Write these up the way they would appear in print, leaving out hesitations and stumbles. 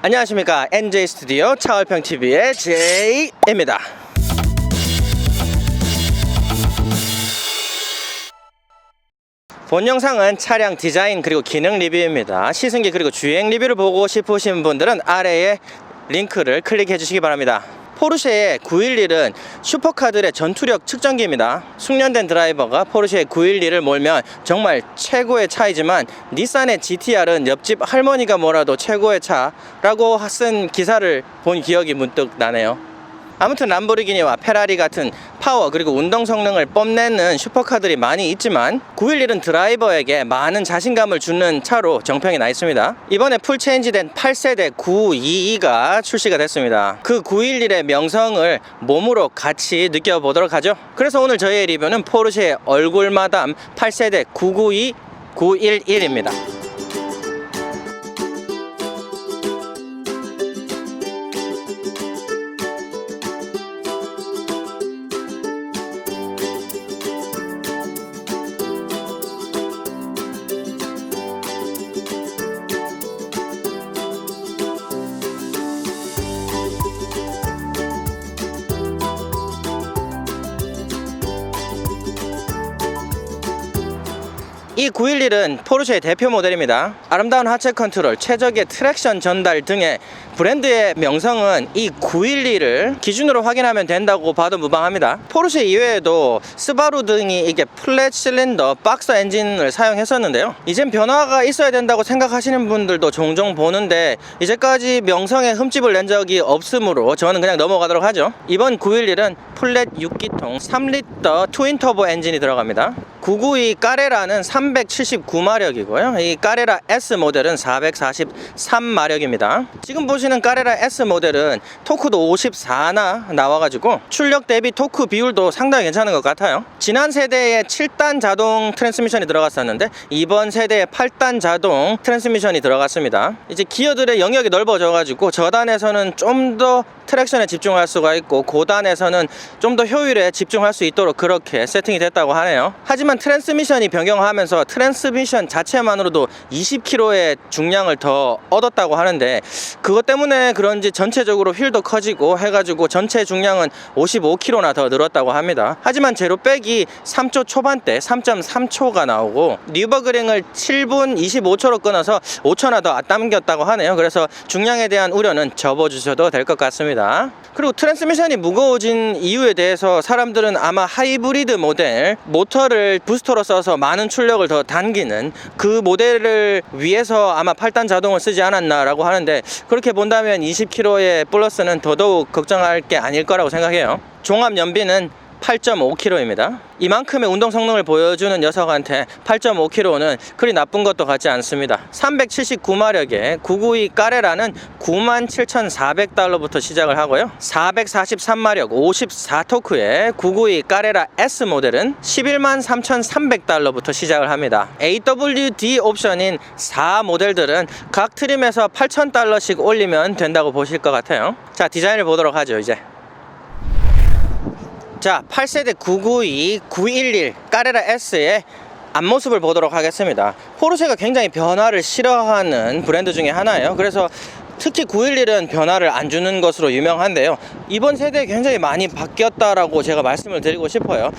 안녕하십니까, NJ 스튜디오 차월평TV의 제이입니다. 본 영상은 차량 디자인 그리고 기능 리뷰입니다. 시승기 그리고 주행 리뷰를 보고 싶으신 분들은 아래에 링크를 클릭해 주시기 바랍니다. 포르쉐의 911은 슈퍼카들의 전투력 측정기입니다. 숙련된 드라이버가 포르쉐의 911을 몰면 정말 최고의 차이지만, 닛산의 GTR은 옆집 할머니가 뭐라도 최고의 차라고 쓴 기사를 본 기억이 문득 나네요. 아무튼 람보르기니와 페라리 같은 파워 그리고 운동 성능을 뽐내는 슈퍼카들이 많이 있지만, 911은 드라이버에게 많은 자신감을 주는 차로 정평이 나 있습니다. 이번에 풀체인지된 8세대 922가 출시가 됐습니다. 그 911의 명성을 몸으로 같이 느껴보도록 하죠. 그래서 오늘 저희의 리뷰는 포르쉐의 얼굴마담 8세대 992 911입니다. 이 911은 포르쉐의 대표 모델입니다. 아름다운 하체 컨트롤, 최적의 트랙션 전달 등의 브랜드의 명성은 이 911을 기준으로 확인하면 된다고 봐도 무방합니다. 포르쉐 이외에도 스바루 등이 이게 플랫 실린더 박스 엔진을 사용했었는데요. 이젠 변화가 있어야 된다고 생각하시는 분들도 종종 보는데, 이제까지 명성에 흠집을 낸 적이 없으므로 저는 그냥 넘어가도록 하죠. 이번 911은 플랫 6기통 3리터 트윈터보 엔진이 들어갑니다. 992 까레라는 379마력이고요. 이 까레라 S 모델은 443마력입니다. 지금 보시는 까레라 S 모델은 토크도 54나 나와가지고 출력 대비 토크 비율도 상당히 괜찮은 것 같아요. 지난 세대에 7단 자동 트랜스미션이 들어갔었는데, 이번 세대에 8단 자동 트랜스미션이 들어갔습니다. 이제 기어들의 영역이 넓어져가지고 저단에서는 좀 더 트랙션에 집중할 수가 있고, 고단에서는 좀 더 효율에 집중할 수 있도록 그렇게 세팅이 됐다고 하네요. 하지만 트랜스미션이 변경하면서 트랜스미션 자체만으로도 20kg의 중량을 더 얻었다고 하는데, 그것 때문에 그런지 전체적으로 휠도 커지고 해가지고 전체 중량은 55kg나 더 늘었다고 합니다. 하지만 제로백이 3초 초반대 3.3초가 나오고, 뉴버그링을 7분 25초로 끊어서 5초나 더 앞당겼다고 하네요. 그래서 중량에 대한 우려는 접어주셔도 될 것 같습니다. 그리고 트랜스미션이 무거워진 이유에 대해서 사람들은 아마 하이브리드 모델 모터를 부스터로 써서 많은 출력을 더 당기는 그 모델을 위해서 아마 8단 자동을 쓰지 않았나 라고 하는데, 그렇게 본다면 20kg의 플러스는 더더욱 걱정할 게 아닐 거라고 생각해요. 종합 연비는 8.5kg입니다. 이만큼의 운동 성능을 보여주는 녀석한테 8.5kg는 그리 나쁜 것도 같지 않습니다. 379마력의 992 까레라는 97,400달러부터 시작을 하고요. 443마력 54토크의 992 까레라 S 모델은 113,300달러부터 시작을 합니다. AWD 옵션인 4 모델들은 각 트림에서 8,000달러씩 올리면 된다고 보실 것 같아요. 자, 디자인을 보도록 하죠. 이제 자, 8세대 992 911 까레라 S의 앞모습을 보도록 하겠습니다. 포르쉐가 굉장히 변화를 싫어하는 브랜드 중에 하나예요. 그래서 특히 911은 변화를 안 주는 것으로 유명한데요. 이번 세대에 굉장히 많이 바뀌었다라고 제가 말씀을 드리고 싶어요.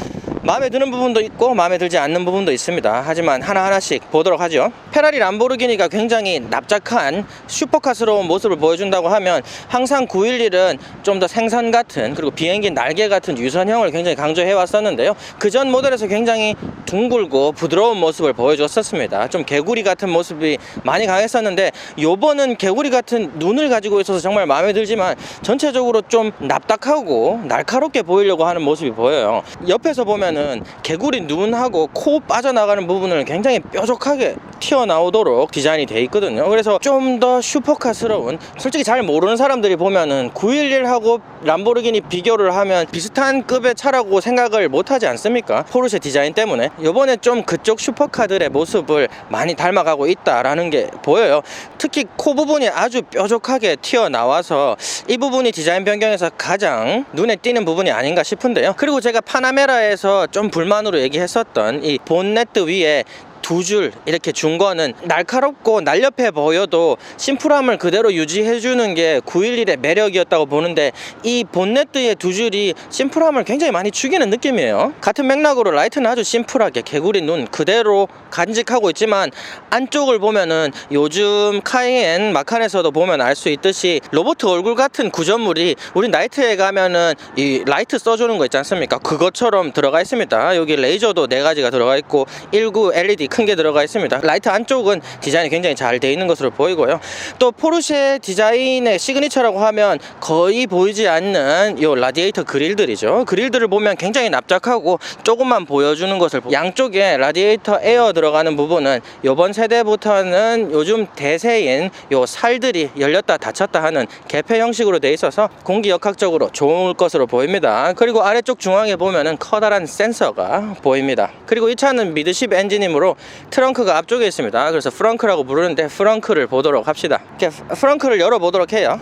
마음에 드는 부분도 있고 마음에 들지 않는 부분도 있습니다. 하지만 하나하나씩 보도록 하죠. 페라리 람보르기니가 굉장히 납작한 슈퍼카스러운 모습을 보여준다고 하면, 항상 911은 좀 더 생선 같은, 그리고 비행기 날개 같은 유선형을 굉장히 강조해 왔었는데요. 그전 모델에서 굉장히 둥글고 부드러운 모습을 보여줬었습니다. 좀 개구리 같은 모습이 많이 강했었는데, 요번은 개구리 같은 눈을 가지고 있어서 정말 마음에 들지만, 전체적으로 좀 납작하고 날카롭게 보이려고 하는 모습이 보여요. 옆에서 보면 개구리 눈하고 코 빠져나가는 부분을 굉장히 뾰족하게 튀어나오도록 디자인이 돼 있거든요. 그래서 좀 더 슈퍼카스러운, 솔직히 잘 모르는 사람들이 보면은 911하고 람보르기니 비교를 하면 비슷한 급의 차라고 생각을 못하지 않습니까? 포르쉐 디자인 때문에. 이번에 좀 그쪽 슈퍼카들의 모습을 많이 닮아가고 있다라는 게 보여요. 특히 코 부분이 아주 뾰족하게 튀어나와서 이 부분이 디자인 변경에서 가장 눈에 띄는 부분이 아닌가 싶은데요. 그리고 제가 파나메라에서 좀 불만으로 얘기했었던 이 본네트 위에 두 줄 이렇게 준 거는 날카롭고 날렵해 보여도 심플함을 그대로 유지해주는 게 911의 매력이었다고 보는데, 이 본네트의 두 줄이 심플함을 굉장히 많이 죽이는 느낌이에요. 같은 맥락으로 라이트는 아주 심플하게 개구리 눈 그대로 간직하고 있지만, 안쪽을 보면은 요즘 카이엔 마칸에서도 보면 알 수 있듯이 로봇 얼굴 같은 구조물이 우리 나이트에 가면은 이 라이트 써주는 거 있지 않습니까? 그것처럼 들어가 있습니다. 여기 레이저도 4가지가 들어가 있고 19 LED 큰 게 들어가 있습니다. 라이트 안쪽은 디자인이 굉장히 잘 돼 있는 것으로 보이고요. 또 포르쉐 디자인의 시그니처라고 하면 거의 보이지 않는 요 라디에이터 그릴들이죠. 그릴들을 보면 굉장히 납작하고 조금만 보여주는 것을 양쪽에 라디에이터 에어 들어가는 부분은 요번 세대부터는 요즘 대세인 요 살들이 열렸다 닫혔다 하는 개폐 형식으로 돼 있어서 공기 역학적으로 좋을 것으로 보입니다. 그리고 아래쪽 중앙에 보면은 커다란 센서가 보입니다. 그리고 이 차는 미드십 엔진이므로 트렁크가 앞쪽에 있습니다. 그래서 프렁크라고 부르는데 프렁크를 보도록 합시다. 이렇게 프렁크를 열어보도록 해요.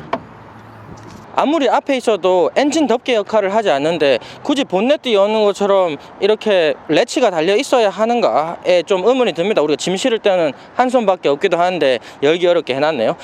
아무리 앞에 있어도 엔진 덮개 역할을 하지 않는데 굳이 본네트 여는 것처럼 이렇게 레치가 달려 있어야 하는가에 좀 의문이 듭니다. 우리가 짐 실을 때는 한 손밖에 없기도 한데 열기 어렵게 해놨네요.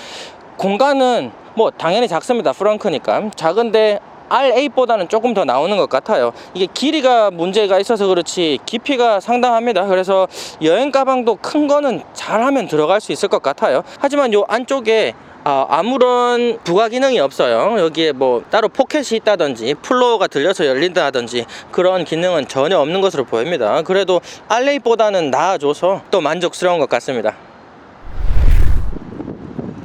공간은 뭐 당연히 작습니다. 프렁크니까 작은데 R8보다는 조금 더 나오는 것 같아요. 이게 길이가 문제가 있어서 그렇지 깊이가 상당합니다. 그래서 여행 가방도 큰 거는 잘하면 들어갈 수 있을 것 같아요. 하지만 요 안쪽에 아무런 부가 기능이 없어요. 여기에 뭐 따로 포켓이 있다든지 플로어가 들려서 열린다든지 그런 기능은 전혀 없는 것으로 보입니다. 그래도 R8보다는 나아져서 또 만족스러운 것 같습니다.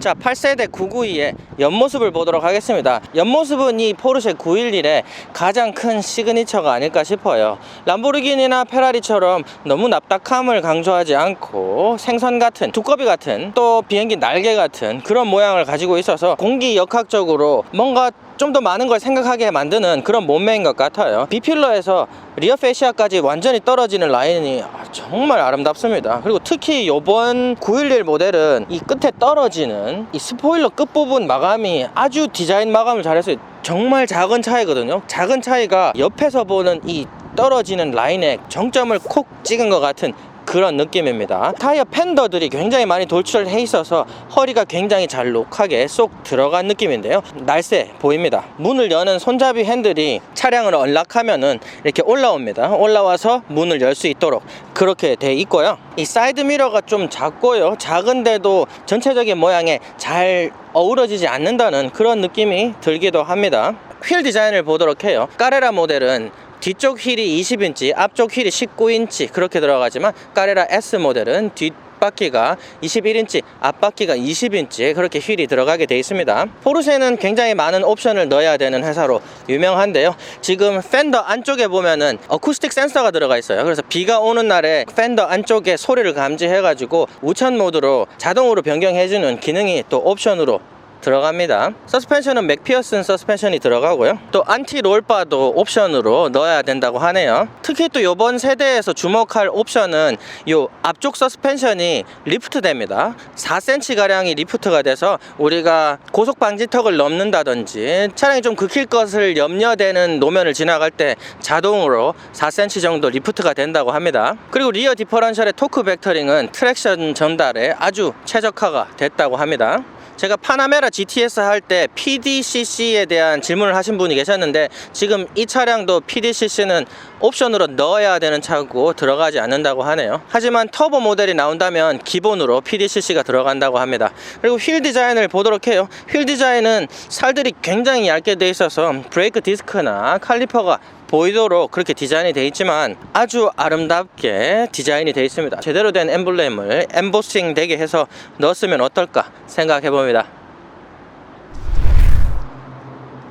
자, 8세대 992의 옆모습을 보도록 하겠습니다. 옆모습은 이 포르쉐 911의 가장 큰 시그니처가 아닐까 싶어요. 람보르기니나 페라리처럼 너무 납작함을 강조하지 않고 생선 같은, 두꺼비 같은, 또 비행기 날개 같은 그런 모양을 가지고 있어서 공기 역학적으로 뭔가 좀 더 많은 걸 생각하게 만드는 그런 몸매인 것 같아요. B필러에서 리어 페시아까지 완전히 떨어지는 라인이 정말 아름답습니다. 그리고 특히 이번 911 모델은 이 끝에 떨어지는 이 스포일러 끝부분 마감이 아주 디자인 마감을 잘했어요. 정말 작은 차이거든요. 작은 차이가 옆에서 보는 이 떨어지는 라인에 정점을 콕 찍은 것 같은 그런 느낌입니다. 타이어 팬더들이 굉장히 많이 돌출해 있어서 허리가 굉장히 잘 록하게 쏙 들어간 느낌인데요. 날쌔 보입니다. 문을 여는 손잡이 핸들이 차량을 언락하면은 이렇게 올라옵니다. 올라와서 문을 열 수 있도록 그렇게 돼 있고요. 이 사이드 미러가 좀 작고요. 작은데도 전체적인 모양에 잘 어우러지지 않는다는 그런 느낌이 들기도 합니다. 휠 디자인을 보도록 해요. 까레라 모델은 뒤쪽 휠이 20인치, 앞쪽 휠이 19인치 그렇게 들어가지만 까레라 S 모델은 뒷바퀴가 21인치, 앞바퀴가 20인치 그렇게 휠이 들어가게 되어 있습니다. 포르쉐는 굉장히 많은 옵션을 넣어야 되는 회사로 유명한데요. 지금 팬더 안쪽에 보면은 어쿠스틱 센서가 들어가 있어요. 그래서 비가 오는 날에 팬더 안쪽에 소리를 감지해가지고 우천 모드로 자동으로 변경해주는 기능이 또 옵션으로 들어갑니다. 서스펜션은 맥피어슨 서스펜션이 들어가고요. 또 안티 롤바도 옵션으로 넣어야 된다고 하네요. 특히 또 이번 세대에서 주목할 옵션은 이 앞쪽 서스펜션이 리프트 됩니다. 4cm 가량이 리프트가 돼서 우리가 고속 방지턱을 넘는다든지 차량이 좀 긁힐 것을 염려되는 노면을 지나갈 때 자동으로 4cm 정도 리프트가 된다고 합니다. 그리고 리어 디퍼런셜의 토크 벡터링은 트랙션 전달에 아주 최적화가 됐다고 합니다. 제가 파나메라 GTS 할 때 PDCC에 대한 질문을 하신 분이 계셨는데 지금 이 차량도 PDCC는 옵션으로 넣어야 되는 차고 들어가지 않는다고 하네요. 하지만 터보 모델이 나온다면 기본으로 PDCC가 들어간다고 합니다. 그리고 휠 디자인을 보도록 해요. 휠 디자인은 살들이 굉장히 얇게 돼 있어서 브레이크 디스크나 칼리퍼가 보이도록 그렇게 디자인이 되어 있지만 아주 아름답게 디자인이 되어 있습니다. 제대로 된 엠블렘을 엠보싱 되게 해서 넣었으면 어떨까 생각해 봅니다.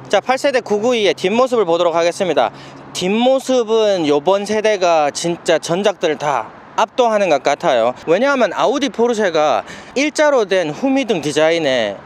자, 8세대 992의 뒷모습을 보도록 하겠습니다. 뒷모습은 요번 세대가 진짜 전작들을 다 압도하는 것 같아요. 왜냐하면 아우디 포르쉐가 일자로 된 후미등 디자인에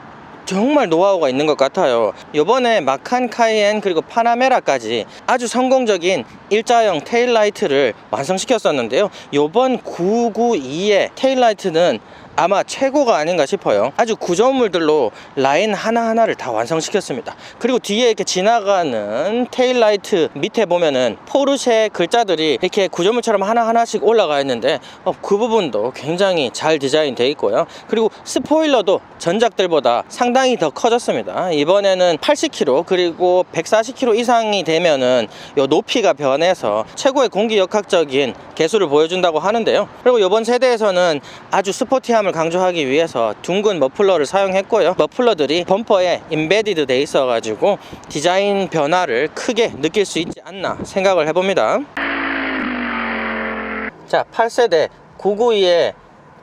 정말 노하우가 있는 것 같아요. 요번에 마칸 카이엔 그리고 파나메라까지 아주 성공적인 일자형 테일라이트를 완성시켰었는데요. 요번 992의 테일라이트는 아마 최고가 아닌가 싶어요. 아주 구조물들로 라인 하나하나를 다 완성시켰습니다. 그리고 뒤에 이렇게 지나가는 테일라이트 밑에 보면은 포르쉐 글자들이 이렇게 구조물처럼 하나하나씩 올라가 있는데 그 부분도 굉장히 잘 디자인되어 있고요. 그리고 스포일러도 전작들보다 상당히 더 커졌습니다. 이번에는 80km 그리고 140km 이상이 되면은 요 높이가 변해서 최고의 공기역학적인 개수를 보여준다고 하는데요. 그리고 이번 세대에서는 아주 스포티함을 강조하기 위해서 둥근 머플러를 사용했고요. 머플러들이 범퍼에 임베디드 돼 있어 가지고 디자인 변화를 크게 느낄 수 있지 않나 생각을 해봅니다. 자, 8세대 992의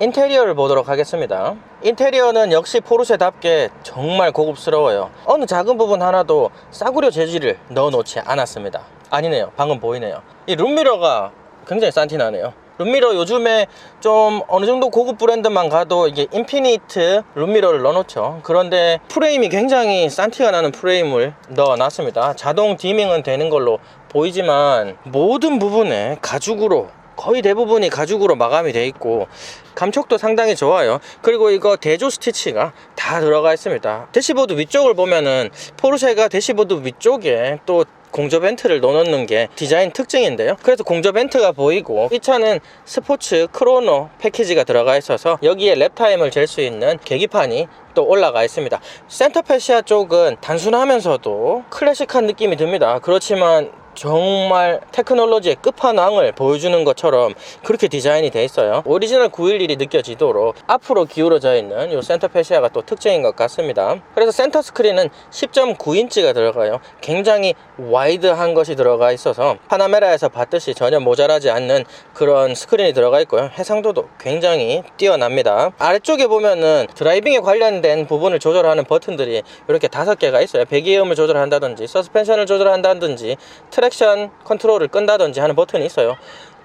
인테리어를 보도록 하겠습니다. 인테리어는 역시 포르쉐답게 정말 고급스러워요. 어느 작은 부분 하나도 싸구려 재질을 넣어 놓지 않았습니다. 아니네요, 방금 보이네요. 이 룸미러가 굉장히 싼티나네요. 룸미러 요즘에 좀 어느 정도 고급 브랜드만 가도 이게 인피니트 룸미러를 넣어놓죠. 그런데 프레임이 굉장히 싼티가 나는 프레임을 넣어놨습니다. 자동 디밍은 되는 걸로 보이지만 모든 부분에 가죽으로, 거의 대부분이 가죽으로 마감이 돼 있고 감촉도 상당히 좋아요. 그리고 이거 대조 스티치가 다 들어가 있습니다. 대시보드 위쪽을 보면은 포르쉐가 대시보드 위쪽에 또 공조 벤트를 넣어놓는 게 디자인 특징인데요. 그래서 공조 벤트가 보이고 이 차는 스포츠 크로노 패키지가 들어가 있어서 여기에 랩타임을 잴 수 있는 계기판이 또 올라가 있습니다. 센터 패시아 쪽은 단순하면서도 클래식한 느낌이 듭니다. 그렇지만 정말 테크놀로지의 끝판왕을 보여주는 것처럼 그렇게 디자인이 돼 있어요. 오리지널 911이 느껴지도록 앞으로 기울어져 있는 이 센터 패시아가 또 특징인 것 같습니다. 그래서 센터 스크린은 10.9인치가 들어가요. 굉장히 와이드한 것이 들어가 있어서 파나메라에서 봤듯이 전혀 모자라지 않는 그런 스크린이 들어가 있고요. 해상도도 굉장히 뛰어납니다. 아래쪽에 보면은 드라이빙에 관련된 부분을 조절하는 버튼들이 이렇게 5개가 있어요. 배기음을 조절한다든지 서스펜션을 조절한다든지 트랙션 컨트롤을 끈다든지 하는 버튼이 있어요.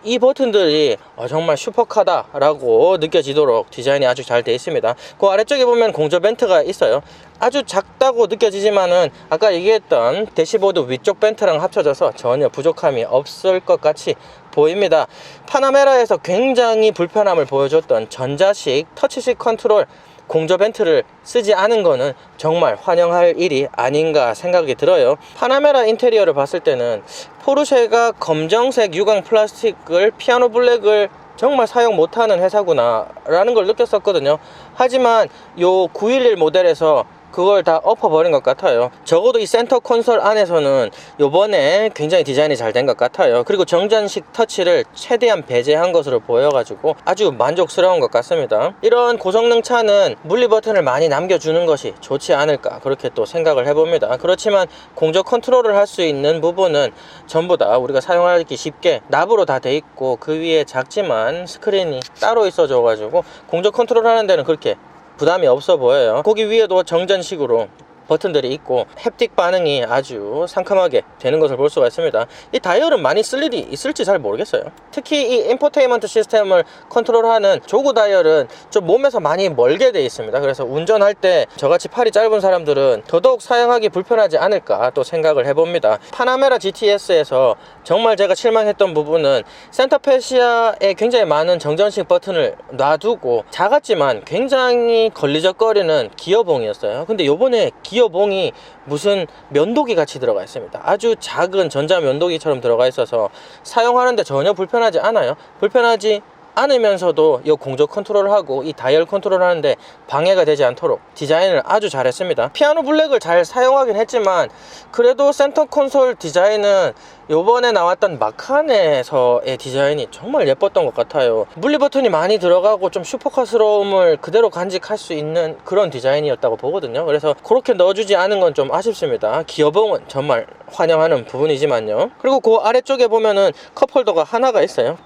이 버튼들이 정말 슈퍼카다 라고 느껴지도록 디자인이 아주 잘 되어 있습니다. 그 아래쪽에 보면 공조 벤트가 있어요. 아주 작다고 느껴지지만은 아까 얘기했던 대시보드 위쪽 벤트랑 합쳐져서 전혀 부족함이 없을 것 같이 보입니다. 파나메라에서 굉장히 불편함을 보여줬던 전자식 터치식 컨트롤 공조 벤트를 쓰지 않은 거는 정말 환영할 일이 아닌가 생각이 들어요. 파나메라 인테리어를 봤을 때는 포르쉐가 검정색 유광 플라스틱을 피아노 블랙을 정말 사용 못하는 회사구나 라는 걸 느꼈었거든요. 하지만 요 911 모델에서 그걸 다 엎어버린 것 같아요. 적어도 이 센터 콘솔 안에서는 요번에 굉장히 디자인이 잘 된 것 같아요. 그리고 정전식 터치를 최대한 배제한 것으로 보여가지고 아주 만족스러운 것 같습니다. 이런 고성능 차는 물리 버튼을 많이 남겨주는 것이 좋지 않을까 그렇게 또 생각을 해봅니다. 그렇지만 공조 컨트롤을 할 수 있는 부분은 전부 다 우리가 사용하기 쉽게 납으로 다 돼 있고 그 위에 작지만 스크린이 따로 있어져 가지고 공조 컨트롤 하는 데는 그렇게 부담이 없어 보여요. 거기 위에도 정전식으로 버튼들이 있고 햅틱 반응이 아주 상큼하게 되는 것을 볼 수가 있습니다. 이 다이얼은 많이 쓸 일이 있을지 잘 모르겠어요. 특히 이 인포테인먼트 시스템을 컨트롤하는 조그 다이얼은 좀 몸에서 많이 멀게 되어 있습니다. 그래서 운전할 때 저같이 팔이 짧은 사람들은 더더욱 사용하기 불편하지 않을까 또 생각을 해봅니다. 파나메라 GTS에서 정말 제가 실망했던 부분은 센터 패시아에 굉장히 많은 정전식 버튼을 놔두고 작았지만 굉장히 걸리적거리는 기어봉이었어요. 근데 요번에 기어봉이 무슨 면도기 같이 들어가 있습니다. 아주 작은 전자 면도기처럼 들어가 있어서 사용하는데 전혀 불편하지 않아요. 불편하지 않으면서도 이 공조 컨트롤하고 이 다이얼 컨트롤 하는데 방해가 되지 않도록 디자인을 아주 잘했습니다. 피아노 블랙을 잘 사용하긴 했지만 그래도 센터 콘솔 디자인은 요번에 나왔던 마칸에서의 디자인이 정말 예뻤던 것 같아요. 물리 버튼이 많이 들어가고 좀 슈퍼카스러움을 그대로 간직할 수 있는 그런 디자인이었다고 보거든요. 그래서 그렇게 넣어주지 않은 건 좀 아쉽습니다. 기어봉은 정말 환영하는 부분이지만요. 그리고 그 아래쪽에 보면은 컵홀더가 하나가 있어요.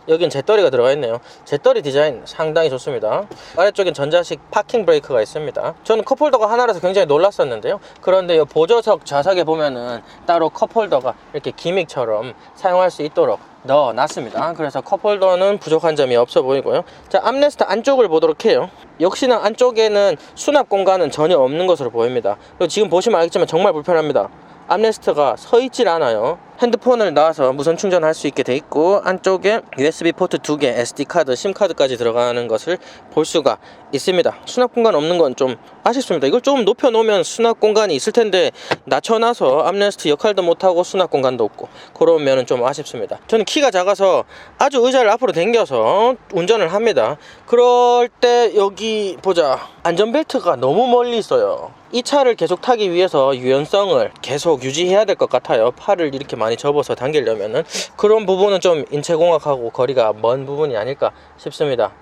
여긴 잿더리가 들어가 있네요. 잿더리 디자인 상당히 좋습니다. 아래쪽엔 전자식 파킹 브레이크가 있습니다. 저는 컵홀더가 하나라서 굉장히 놀랐었는데요. 그런데 이 보조석 좌석에 보면은 따로 컵홀더가 이렇게 기믹처럼 사용할 수 있도록 넣어놨습니다. 그래서 컵홀더는 부족한 점이 없어 보이고요. 자, 암레스트 안쪽을 보도록 해요. 역시나 안쪽에는 수납 공간은 전혀 없는 것으로 보입니다. 그리고 지금 보시면 알겠지만 정말 불편합니다. 암레스트가 서 있질 않아요. 핸드폰을 놔서 무선 충전할 수 있게 돼 있고, 안쪽에 USB 포트 2개, SD카드, 심카드까지 들어가는 것을 볼 수가 있습니다. 수납 공간 없는 건 좀 아쉽습니다. 이걸 좀 높여 놓으면 수납 공간이 있을 텐데 낮춰놔서 암레스트 역할도 못하고 수납 공간도 없고, 그런 면은 좀 아쉽습니다. 저는 키가 작아서 아주 의자를 앞으로 당겨서 운전을 합니다. 그럴 때 여기 보자, 안전벨트가 너무 멀리 있어요. 이 차를 계속 타기 위해서 유연성을 계속 유지해야 될 것 같아요. 팔을 이렇게 많이 접어서 당기려면은. 그런 부분은 좀 인체공학하고 거리가 먼 부분이 아닐까 싶습니다.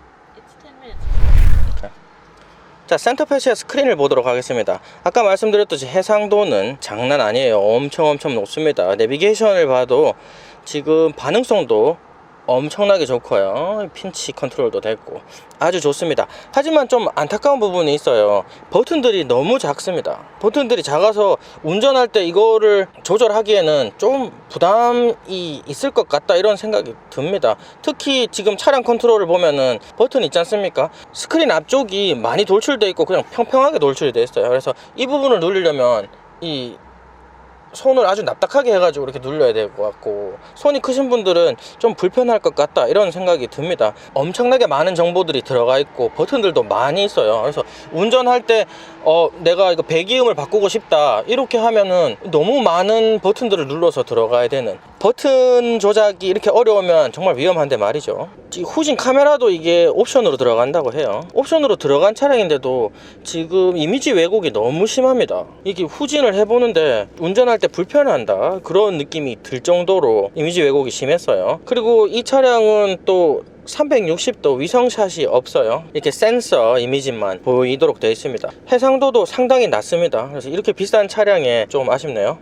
자, 센터페시아 스크린을 보도록 하겠습니다. 아까 말씀드렸듯이 해상도는 장난 아니에요. 엄청 높습니다. 내비게이션을 봐도 지금 반응성도 엄청나게 좋고요. 핀치 컨트롤도 됐고 아주 좋습니다. 하지만 좀 안타까운 부분이 있어요. 버튼들이 너무 작습니다. 버튼들이 작아서 운전할 때 이거를 조절하기에는 좀 부담이 있을 것 같다, 이런 생각이 듭니다. 특히 지금 차량 컨트롤을 보면은 버튼 있지 않습니까? 스크린 앞쪽이 많이 돌출되어 있고 그냥 평평하게 돌출이 되어 있어요. 그래서 이 부분을 누르려면 이 손을 아주 납작하게 해가지고 이렇게 눌러야 될 것 같고, 손이 크신 분들은 좀 불편할 것 같다, 이런 생각이 듭니다. 엄청나게 많은 정보들이 들어가 있고 버튼들도 많이 있어요. 그래서 운전할 때 내가 이거 배기음을 바꾸고 싶다 이렇게 하면은 너무 많은 버튼들을 눌러서 들어가야 되는, 버튼 조작이 이렇게 어려우면 정말 위험한데 말이죠. 후진 카메라도 이게 옵션으로 들어간다고 해요. 옵션으로 들어간 차량인데도 지금 이미지 왜곡이 너무 심합니다. 이게 후진을 해보는데 운전할 때 불편한다, 그런 느낌이 들 정도로 이미지 왜곡이 심했어요. 그리고 이 차량은 또 360도 위성샷이 없어요. 이렇게 센서 이미지만 보이도록 되어 있습니다. 해상도도 상당히 낮습니다. 그래서 이렇게 비싼 차량에 좀 아쉽네요.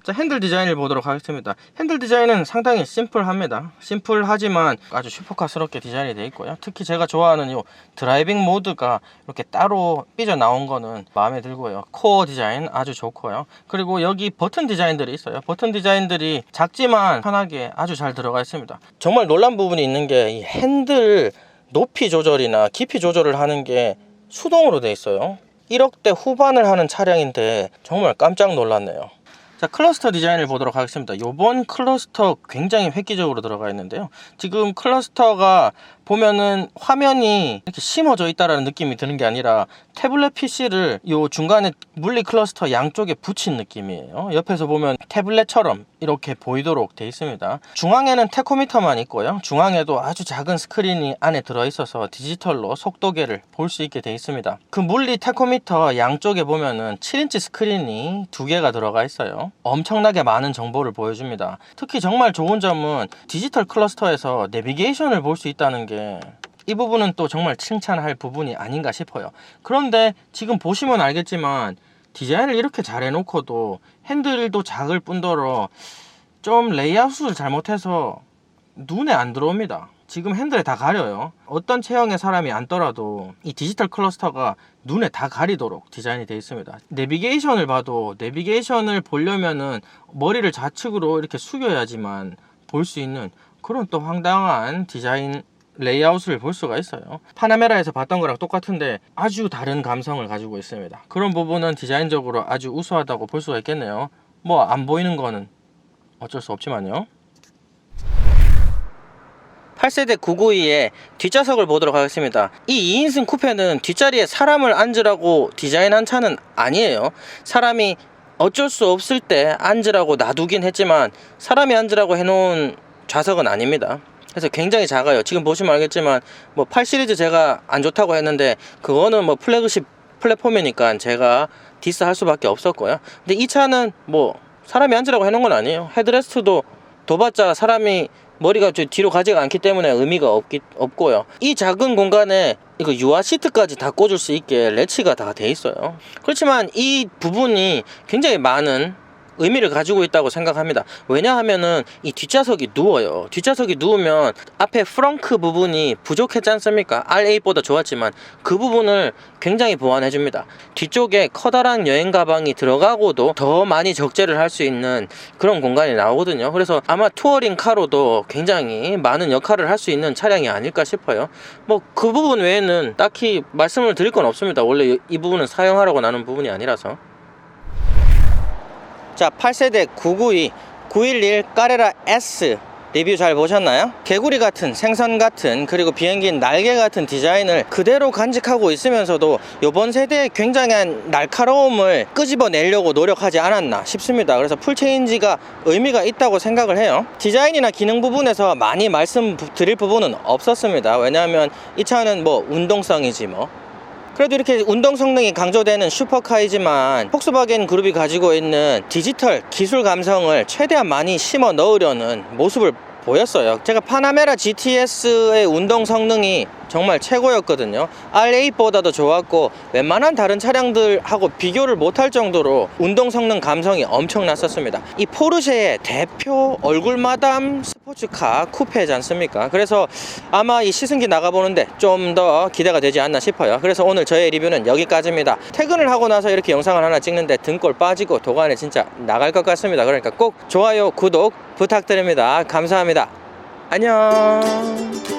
자, 핸들 디자인을 보도록 하겠습니다. 핸들 디자인은 상당히 심플합니다. 심플하지만 아주 슈퍼카스럽게 디자인이 되어 있고요. 특히 제가 좋아하는 이 드라이빙 모드가 이렇게 따로 삐져 나온 거는 마음에 들고요. 코어 디자인 아주 좋고요. 그리고 여기 버튼 디자인들이 있어요. 버튼 디자인들이 작지만 편하게 아주 잘 들어가 있습니다. 정말 놀란 부분이 있는 게 이 핸들 높이 조절이나 깊이 조절을 하는 게 수동으로 되어 있어요. 1억대 후반을 하는 차량인데 정말 깜짝 놀랐네요. 자, 클러스터 디자인을 보도록 하겠습니다. 요번 클러스터 굉장히 획기적으로 들어가 있는데요. 지금 클러스터가 보면은 화면이 이렇게 심어져 있다라는 느낌이 드는 게 아니라 태블릿 PC를 요 중간에 물리 클러스터 양쪽에 붙인 느낌이에요. 옆에서 보면 태블릿처럼 이렇게 보이도록 되어 있습니다. 중앙에는 태코미터만 있고요. 중앙에도 아주 작은 스크린이 안에 들어있어서 디지털로 속도계를 볼 수 있게 되어 있습니다. 그 물리 태코미터 양쪽에 보면은 7인치 스크린이 2개가 들어가 있어요. 엄청나게 많은 정보를 보여줍니다. 특히 정말 좋은 점은 디지털 클러스터에서 내비게이션을 볼 수 있다는 게, 이 부분은 또 정말 칭찬할 부분이 아닌가 싶어요. 그런데 지금 보시면 알겠지만 디자인을 이렇게 잘 해놓고도 핸들도 작을 뿐더러 좀 레이아웃을 잘못해서 눈에 안 들어옵니다. 지금 핸들에 다 가려요. 어떤 체형의 사람이 앉더라도 이 디지털 클러스터가 눈에 다 가리도록 디자인이 되어 있습니다. 내비게이션을 봐도 내비게이션을 보려면은 머리를 좌측으로 이렇게 숙여야지만 볼 수 있는 그런 또 황당한 디자인 레이아웃을 볼 수가 있어요. 파나메라에서 봤던 거랑 똑같은데 아주 다른 감성을 가지고 있습니다. 그런 부분은 디자인적으로 아주 우수하다고 볼 수가 있겠네요. 뭐 안 보이는 거는 어쩔 수 없지만요. 8세대 992의 뒷좌석을 보도록 하겠습니다. 이 2인승 쿠페는 뒷자리에 사람을 앉으라고 디자인한 차는 아니에요. 사람이 어쩔 수 없을 때 앉으라고 놔두긴 했지만 사람이 앉으라고 해놓은 좌석은 아닙니다. 그래서 굉장히 작아요. 지금 보시면 알겠지만 뭐 8 시리즈 제가 안 좋다고 했는데 그거는 뭐 플래그십 플랫폼이니까 제가 디스할 수밖에 없었고요. 근데 이 차는 뭐 사람이 앉으라고 해놓은 건 아니에요. 헤드레스트도 둬봤자 사람이 머리가 뒤로 가지가 않기 때문에 의미가 없고요. 이 작은 공간에 이거 유아 시트까지 다 꽂을 수 있게 레치가 다 돼 있어요. 그렇지만 이 부분이 굉장히 많은 의미를 가지고 있다고 생각합니다. 왜냐하면은 이 뒷좌석이 누워요. 뒷좌석이 누우면 앞에 프렁크 부분이 부족했지 않습니까? R8보다 좋았지만 그 부분을 굉장히 보완해 줍니다. 뒤쪽에 커다란 여행 가방이 들어가고도 더 많이 적재를 할 수 있는 그런 공간이 나오거든요. 그래서 아마 투어링 카로도 굉장히 많은 역할을 할 수 있는 차량이 아닐까 싶어요. 뭐 그 부분 외에는 딱히 말씀을 드릴 건 없습니다. 원래 이 부분은 사용하라고 나눈 부분이 아니라서. 자, 8세대 992 911 까레라 S 리뷰 잘 보셨나요? 개구리 같은, 생선 같은, 그리고 비행기 날개 같은 디자인을 그대로 간직하고 있으면서도 이번 세대의 굉장한 날카로움을 끄집어내려고 노력하지 않았나 싶습니다. 그래서 풀체인지가 의미가 있다고 생각을 해요. 디자인이나 기능 부분에서 많이 말씀드릴 부분은 없었습니다. 왜냐하면 이 차는 뭐 운동성이지 뭐. 그래도 이렇게 운동 성능이 강조되는 슈퍼카이지만 폭스바겐 그룹이 가지고 있는 디지털 기술 감성을 최대한 많이 심어 넣으려는 모습을 보였어요. 제가 파나메라 GTS의 운동 성능이 정말 최고였거든요. R8보다도 좋았고 웬만한 다른 차량들하고 비교를 못할 정도로 운동 성능 감성이 엄청났었습니다. 이 포르쉐의 대표 얼굴마담 스포츠카 쿠페지 않습니까? 그래서 아마 이 시승기 나가보는데 좀 더 기대가 되지 않나 싶어요. 그래서 오늘 저의 리뷰는 여기까지입니다. 퇴근을 하고 나서 이렇게 영상을 하나 찍는데 등골 빠지고 도관에 진짜 나갈 것 같습니다. 그러니까 꼭 좋아요, 구독 부탁드립니다. 감사합니다. 안녕.